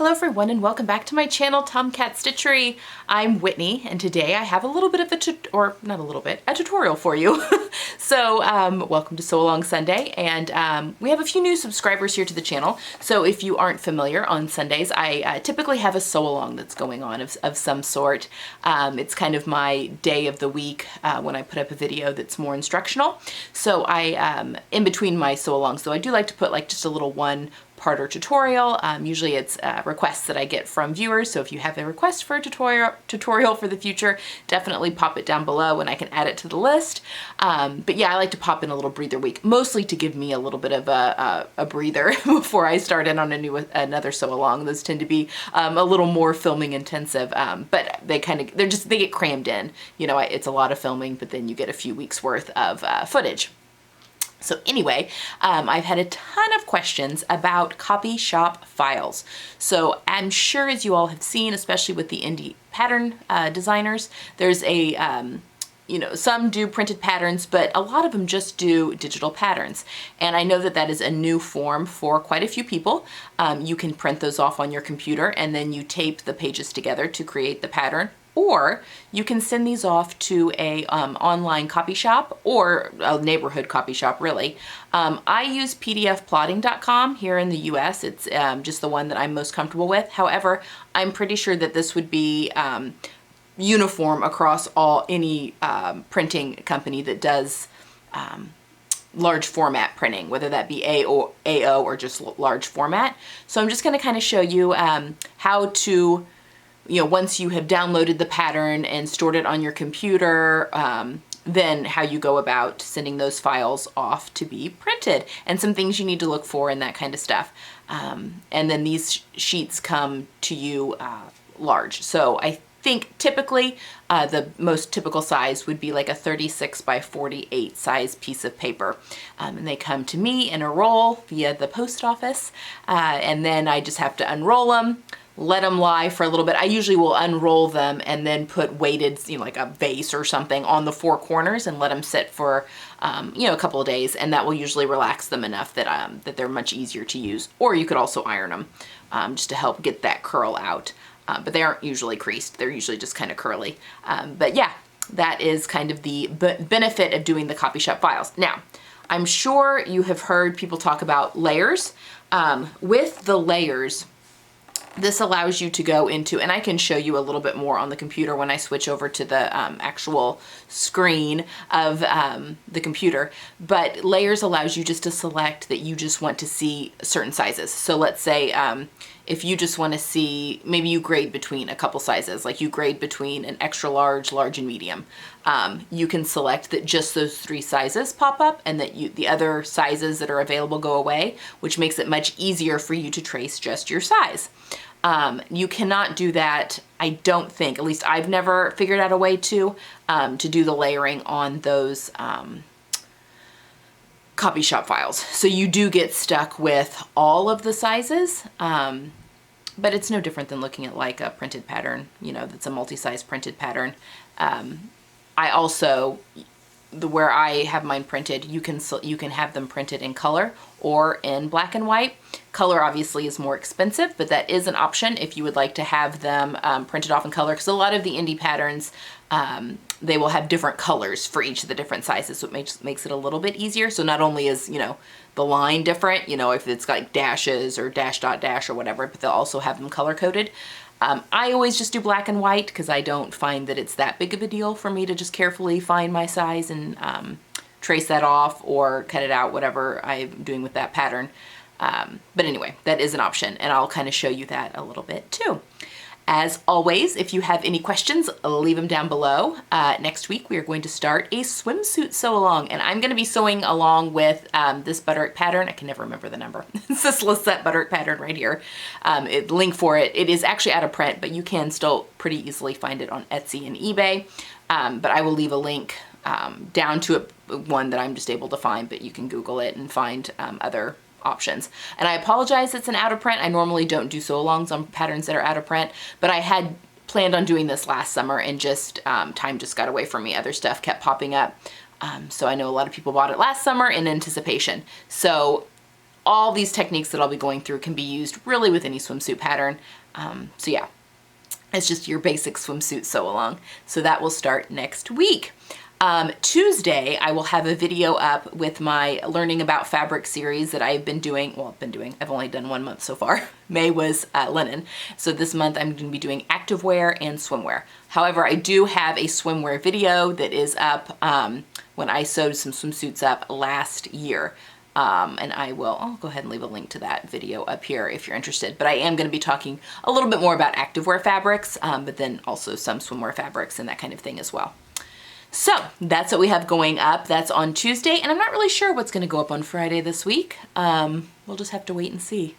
Hello everyone and welcome back to my channel, Tomcat Stitchery. I'm Whitney and today I have a little bit of a tutorial for you. So welcome to Sew Along Sunday, and we have a few new subscribers here to the channel. So if you aren't familiar, on Sundays I typically have a sew along that's going on of some sort. It's kind of my day of the week when I put up a video that's more instructional. So I, in between my sew alongs, though, I do like to put like just a little one-parter tutorial. Usually it's requests that I get from viewers, so if you have a request for a tutorial for the future, definitely pop it down below and I can add it to the list. But yeah, I like to pop in a little breather week, mostly to give me a little bit of a breather before I start in on another sew along. Those tend to be a little more filming intensive, but they get crammed in. You know, it's a lot of filming, but then you get a few weeks worth of footage. So anyway, I've had a ton of questions about copy shop files. So I'm sure, as you all have seen, especially with the indie pattern designers, there's a, you know, some do printed patterns, but a lot of them just do digital patterns. And I know that that is a new form for quite a few people. You can print those off on your computer and then you tape the pages together to create the pattern. Or you can send these off to a online copy shop or a neighborhood copy shop, really. I use pdfplotting.com here in the US. It's just the one that I'm most comfortable with. However, I'm pretty sure that this would be uniform across any printing company that does large format printing, whether that be AO or just large format. So I'm just going to kind of show you how to, you know, once you have downloaded the pattern and stored it on your computer, then how you go about sending those files off to be printed and some things you need to look for and that kind of stuff. And then these sheets come to you large. So I think typically the most typical size would be like a 36 by 48 size piece of paper. And they come to me in a roll via the post office. And then I just have to unroll them, let them lie for a little bit. I usually will unroll them and then put weighted, you know, like a vase or something on the four corners and let them sit for, you know, a couple of days. And that will usually relax them enough that, that they're much easier to use. Or you could also iron them just to help get that curl out. But they aren't usually creased. They're usually just kind of curly. But yeah, that is kind of the benefit of doing the copy shop files. Now, I'm sure you have heard people talk about layers. With the layers, this allows you to go into, and I can show you a little bit more on the computer when I switch over to the actual screen of the computer, but layers allows you just to select that you just want to see certain sizes. So let's say if you just want to see, maybe you grade between a couple sizes, like you grade between an extra large, large, and medium. You can select that just those three sizes pop up and that the other sizes that are available go away, which makes it much easier for you to trace just your size. You cannot do that, I don't think, at least I've never figured out a way to do the layering on those copy shop files. So you do get stuck with all of the sizes, but it's no different than looking at like a printed pattern, you know, that's a multi-size printed pattern. I also, where I have mine printed, you can have them printed in color or in black and white. Color obviously is more expensive, but that is an option if you would like to have them printed off in color, because a lot of the indie patterns, they will have different colors for each of the different sizes, so it makes it a little bit easier. So not only is, you know, the line different, you know, if it's like dashes or dash dot dash or whatever, but they'll also have them color coded. I always just do black and white because I don't find that it's that big of a deal for me to just carefully find my size and trace that off or cut it out, whatever I'm doing with that pattern. But anyway, that is an option, and I'll kind of show you that a little bit too. As always, if you have any questions, leave them down below. Next week, we are going to start a swimsuit sew along, and I'm going to be sewing along with this Butterick pattern. I can never remember the number. It's this Lisette Butterick pattern right here. Link for it. It is actually out of print, but you can still pretty easily find it on Etsy and eBay. But I will leave a link down to one that I'm just able to find, but you can Google it and find other options. And I apologize it's an out of print. I normally don't do sew alongs on patterns that are out of print, but I had planned on doing this last summer and just time just got away from me. Other stuff kept popping up. So I know a lot of people bought it last summer in anticipation. So all these techniques that I'll be going through can be used really with any swimsuit pattern. So yeah, it's just your basic swimsuit sew along. So that will start next week. Tuesday, I will have a video up with my Learning About Fabric series that I've been doing. Well, I've only done 1 month so far. May was linen. So this month I'm going to be doing activewear and swimwear. However, I do have a swimwear video that is up when I sewed some swimsuits up last year. And I'll go ahead and leave a link to that video up here if you're interested. But I am going to be talking a little bit more about activewear fabrics, but then also some swimwear fabrics and that kind of thing as well. So that's what we have going up. That's on Tuesday, and I'm not really sure what's going to go up on Friday this week. We'll just have to wait and see.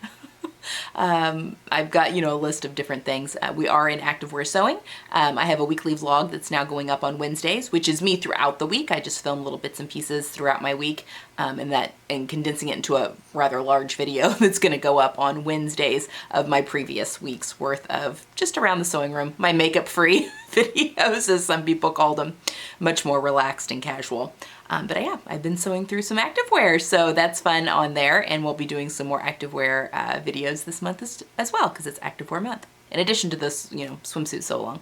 I've got, a list of different things. We are in activewear sewing. I have a weekly vlog that's now going up on Wednesdays, which is me throughout the week. I just film little bits and pieces throughout my week, and condensing it into a rather large video that's going to go up on Wednesdays of my previous week's worth of just around the sewing room, my makeup-free videos, as some people call them, much more relaxed and casual. But yeah, I've been sewing through some activewear, so that's fun on there, and we'll be doing some more activewear videos this month as well, because it's activewear month, in addition to this, swimsuit sew along.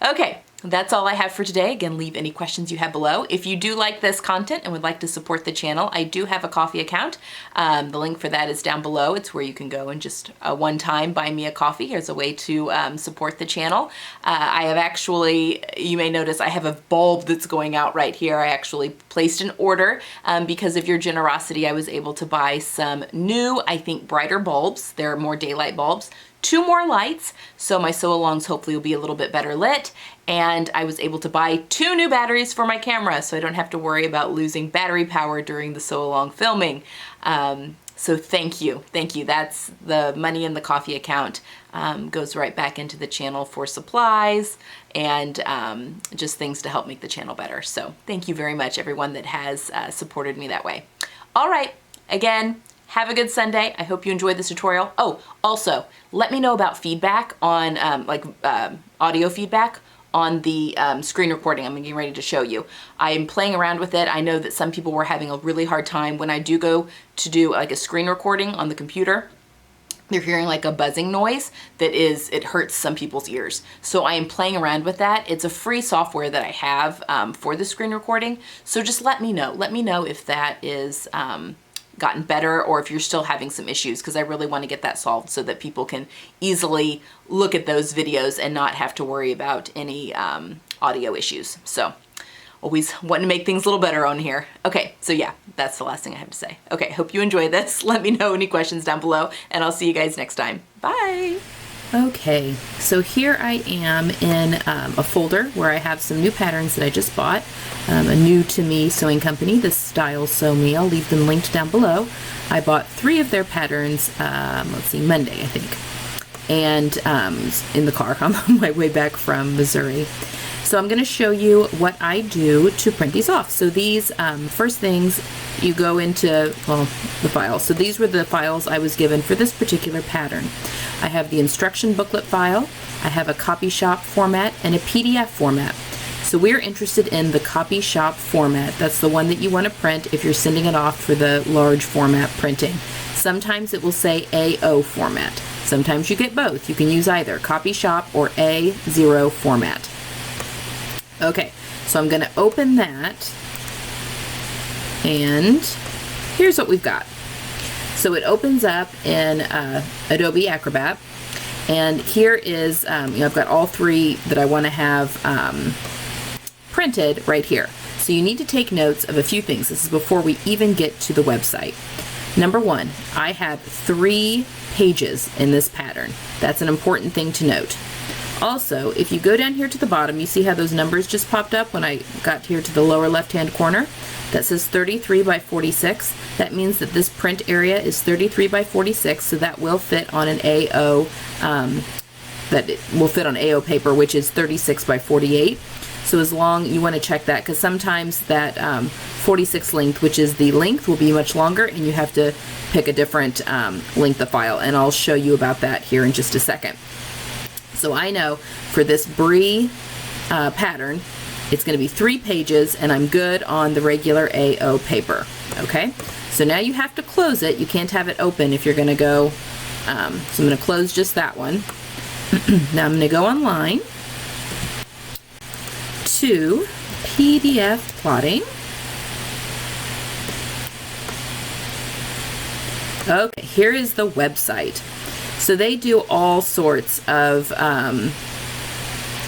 Okay, that's all I have for today. Again, leave any questions you have below. If you do like this content and would like to support the channel, I do have a Ko-fi account. The link for that is down below. It's where you can go and just one-time buy me a coffee as a way to support the channel. I have actually, you may notice I have a bulb that's going out right here. I actually placed an order because of your generosity. I was able to buy some new, I think, brighter bulbs. They're more daylight bulbs. 2 more lights, so my sew-alongs hopefully will be a little bit better lit, and I was able to buy 2 new batteries for my camera, so I don't have to worry about losing battery power during the sew-along filming. So thank you. That's the money in the Ko-fi account. Goes right back into the channel for supplies and just things to help make the channel better. So thank you very much, everyone that has supported me that way. All right, again, have a good Sunday. I hope you enjoyed this tutorial. Oh, also, let me know about feedback on, audio feedback on the screen recording I'm getting ready to show you. I'm playing around with it. I know that some people were having a really hard time when I do go to do like a screen recording on the computer. They're hearing like a buzzing noise it hurts some people's ears. So I am playing around with that. It's a free software that I have for the screen recording. So just let me know. Let me know if that is gotten better or if you're still having some issues, because I really want to get that solved so that people can easily look at those videos and not have to worry about any audio issues. So always wanting to make things a little better on here. Okay, so yeah, that's the last thing I have to say. Okay, hope you enjoy this. Let me know any questions down below, and I'll see you guys next time. Bye! Okay, so here I am in a folder where I have some new patterns that I just bought. A new to me sewing company, the Style Sew Me. I'll leave them linked down below. I bought 3 of their patterns, Monday, I think. And in the car on my way back from Missouri. So I'm going to show you what I do to print these off. So these first things, you go into, the files. So these were the files I was given for this particular pattern. I have the instruction booklet file, I have a copy shop format, and a PDF format. So we're interested in the copy shop format. That's the one that you want to print if you're sending it off for the large format printing. Sometimes it will say A0 format. Sometimes you get both. You can use either copy shop or A0 format. Okay, so I'm going to open that, and here's what we've got. So it opens up in Adobe Acrobat, and here is, I've got all 3 that I want to have printed right here. So you need to take notes of a few things. This is before we even get to the website. Number 1, I have 3 pages in this pattern. That's an important thing to note. Also, if you go down here to the bottom, you see how those numbers just popped up when I got here to the lower left-hand corner? That says 33 by 46. That means that this print area is 33 by 46, so that will fit on an AO, AO paper, which is 36 by 48. So as long, you want to check that, because sometimes that 46 length, which is the length, will be much longer, and you have to pick a different length of file, and I'll show you about that here in just a second. So I know for this Brie pattern, it's going to be 3 pages, and I'm good on the regular AO paper. Okay, So now you have to close it. You can't have it open if you're going to go. So I'm going to close just that one. Now I'm going to go online to PDF plotting. Okay, here is the website. So they do all sorts of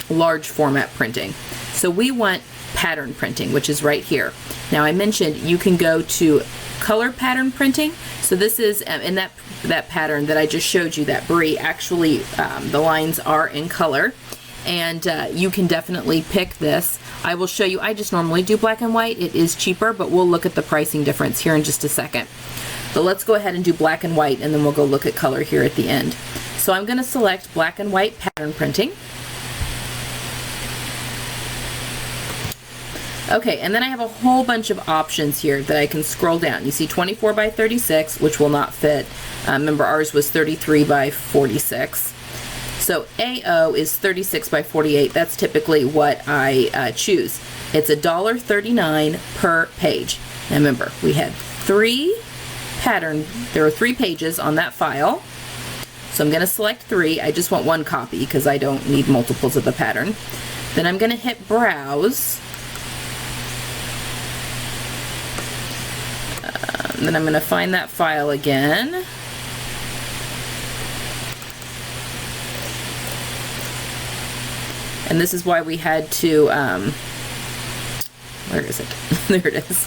large format printing. So we want pattern printing, which is right here. Now I mentioned you can go to color pattern printing. So this is in that pattern that I just showed you, that brie, actually the lines are in color, and you can definitely pick this. I will show you, I just normally do black and white. It is cheaper, but we'll look at the pricing difference here in just a second. But let's go ahead and do black and white, and then we'll go look at color here at the end. So I'm going to select black and white pattern printing. Okay, and then I have a whole bunch of options here that I can scroll down. You see 24 by 36, which will not fit. Remember, ours was 33 by 46. So AO is 36 by 48. That's typically what I choose. It's $1.39 per page. Now remember, we had there are 3 pages on that file. So I'm going to select 3. I just want 1 copy because I don't need multiples of the pattern. Then I'm going to hit browse. Then I'm going to find that file again. And this is why we had to, where is it? There it is.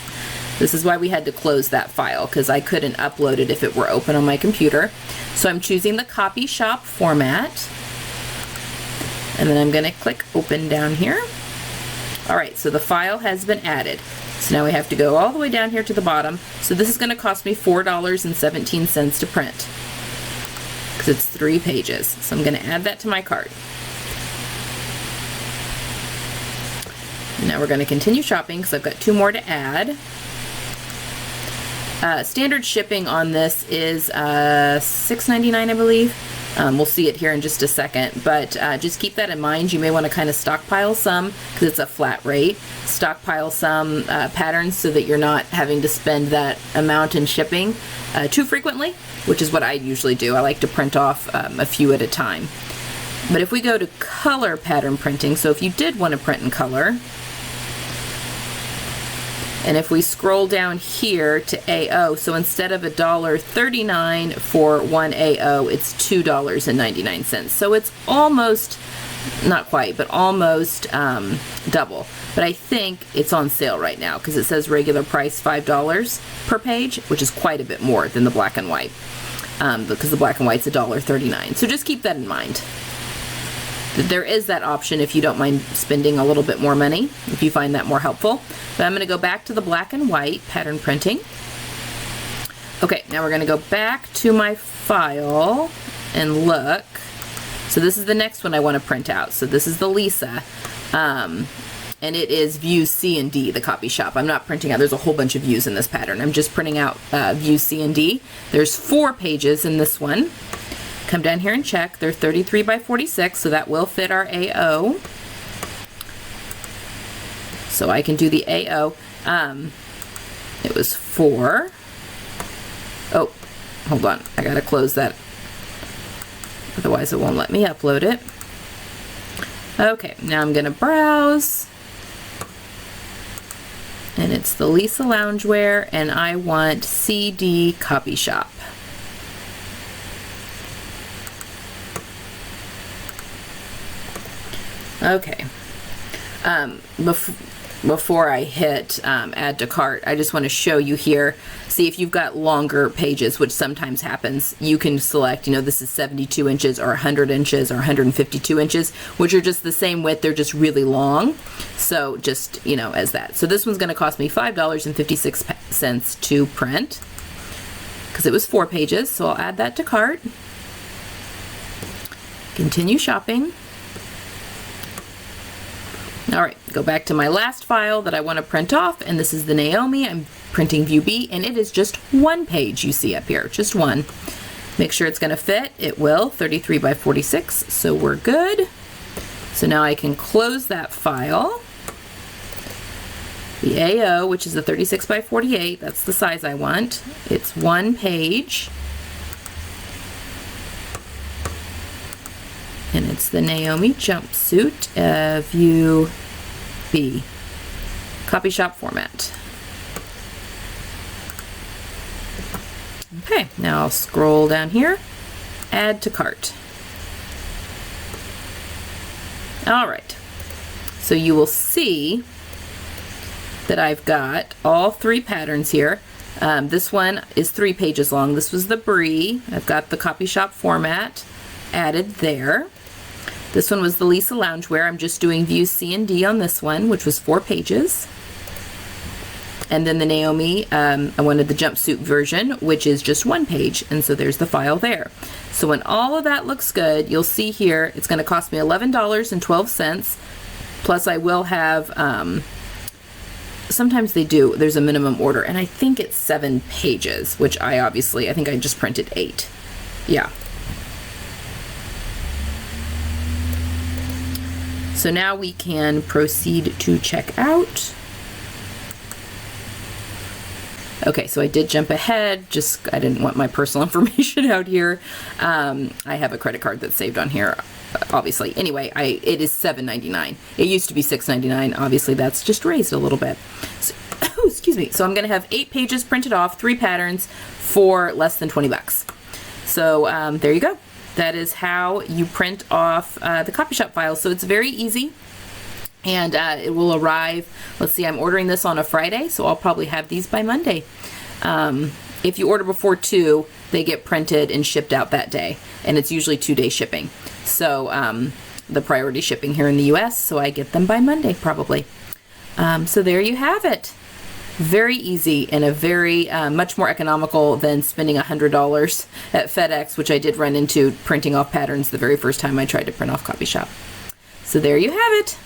This is why we had to close that file, because I couldn't upload it if it were open on my computer. So I'm choosing the copy shop format. And then I'm going to click open down here. Alright, so the file has been added. So now we have to go all the way down here to the bottom. So this is going to cost me $4.17 to print, because it's 3 pages. So I'm going to add that to my cart. And now we're going to continue shopping because I've got 2 more to add. Standard shipping on this is $6.99, I believe. We'll see it here in just a second, but just keep that in mind. You may want to kind of stockpile some, because it's a flat rate. Stockpile some patterns so that you're not having to spend that amount in shipping too frequently, which is what I usually do. I like to print off a few at a time. But if we go to color pattern printing, so if you did want to print in color, and if we scroll down here to AO, so instead of $1.39 for 1 AO, it's $2.99. So it's almost, not quite, but almost double. But I think it's on sale right now because it says regular price $5 per page, which is quite a bit more than the black and white, because the black and white's $1.39. So just keep that in mind. There is that option if you don't mind spending a little bit more money, if you find that more helpful. But I'm going to go back to the black and white pattern printing. Okay, now we're going to go back to my file and look. So this is the next one I want to print out. So this is the Lisa. And it is views C and D, the copy shop. I'm not printing out, there's a whole bunch of views in this pattern. I'm just printing out views C and D. There's 4 pages in this one. Come down here and check. They're 33 by 46, so that will fit our AO. So I can do the AO. It was 4. Oh, hold on. I gotta close that. Otherwise it won't let me upload it. Okay, now I'm gonna browse. And it's the Lisa Loungewear, and I want CD Copy Shop. Okay. Before I hit add to cart, I just want to show you here. See, if you've got longer pages, which sometimes happens, you can select, this is 72 inches or 100 inches or 152 inches, which are just the same width, they're just really long. So just, as that. So this one's going to cost me $5.56 to print, because it was 4 pages. So I'll add that to cart. Continue shopping. Alright, go back to my last file that I want to print off, and this is the Naomi. I'm printing view B, and it is just 1 page you see up here, just 1. Make sure it's going to fit. It will, 33 by 46, so we're good. So now I can close that file. the AO, which is the 36 by 48, that's the size I want. It's 1 page. And it's the Naomi jumpsuit, view B, copy shop format. Okay, now I'll scroll down here, add to cart. All right, so you will see that I've got all 3 patterns here. This one is 3 pages long. This was the Brie. I've got the copy shop format added there. This one was the Lisa Loungewear. I'm just doing views C and D on this one, which was 4 pages. And then the Naomi, I wanted the jumpsuit version, which is just 1 page. And so there's the file there. So when all of that looks good, you'll see here, it's going to cost me $11.12. Plus I will have, sometimes they do, there's a minimum order. And I think it's 7 pages, which I think I just printed 8. Yeah. So now we can proceed to check out. Okay, so I did jump ahead, I didn't want my personal information out here. I have a credit card that's saved on here, obviously. Anyway, it is $7.99. It used to be $6.99. Obviously, that's just raised a little bit. So, excuse me. So I'm going to have 8 pages printed off, 3 patterns for less than 20 bucks. So there you go. That is how you print off the copy shop files. So it's very easy. And it will arrive, let's see, I'm ordering this on a Friday, so I'll probably have these by Monday. If you order before 2, they get printed and shipped out that day, and it's usually 2-day shipping. So the priority shipping here in the US, so I get them by Monday probably. So there you have it. Very easy and a very much more economical than spending $100 at FedEx, which I did run into printing off patterns the very first time I tried to print off Copy Shop. So there you have it.